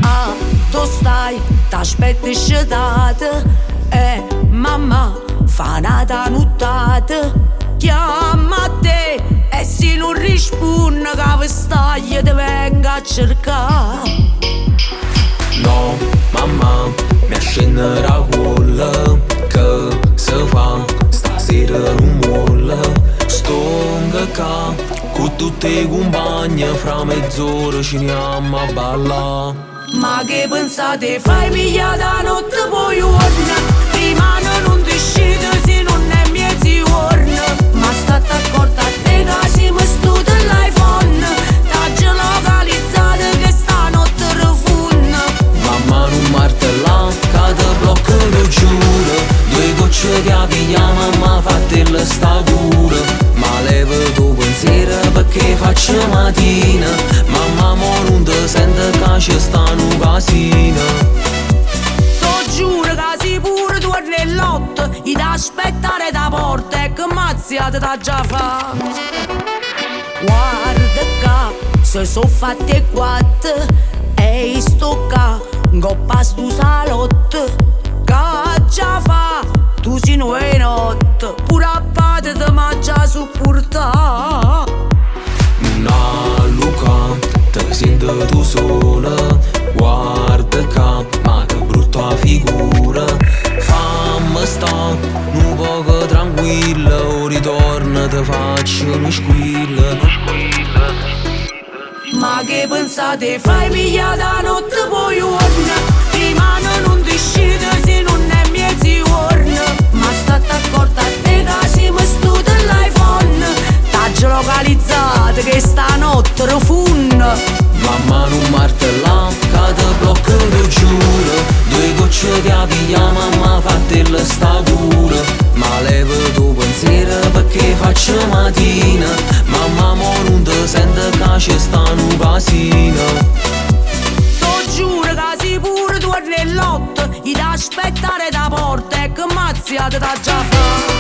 Ah, tu stai, t'aspetti scetate. Mamma, fa una nottata. Chiama a te e se non risponde che vi stai ti venga a cercare. No, mamma, mi ascenderà quella che se fa stasera non vuole. Stonga qua con tutte le compagne, fra mezz'ora ci andiamo a ballare. Ma che pensate, fai pigliata notte poi giorno? Rimane non ti scende se non è mezzogiorno. Ma state accorta a te che siamo stuti all'iPhone. T'ha già localizzata che stanotte rifunna. Mamma non martella, che te blocca lo giuro. Due gocce che pigliamo, mamma fatela sta dura. Ma leva tu pensiero perché faccio mattina. Mamma mo non ti sente che ci stanno casino. T'ho giuro che sei pure tu nell'otto. Gli da aspettare da porta e che mazziate t'ha già fa. Guarda che se so fatte quattro e sto qua coppa stu salotto. Che già fa, tu si no è notte. Pure a parte te mangia su porta. No, Luca, te sento tu sola. Guarda che, ma che brutta figura. Fammi sta, un poco tranquilla. O ritorno te faccio uno squillo. Ma che pensate, fai pigliata notte poi giorno? Rimane non ti scende se non è mezzogiorno. Ma state accorta a te che siamo stuti all'iPhone. T'ha già localizzata che stanotte rifunna. Mamma non martella, che te blocca lo giuro. Due gocce che pigliamo, mamma fatela sta dura. Ma leva tu pensiero perché faccio mattina. Mamma mo non ti sente che ci stanno casino. T'ho giuro che sei pure tu nell'otto. Gli da aspettare da porta e che mazziate t'ha già fa.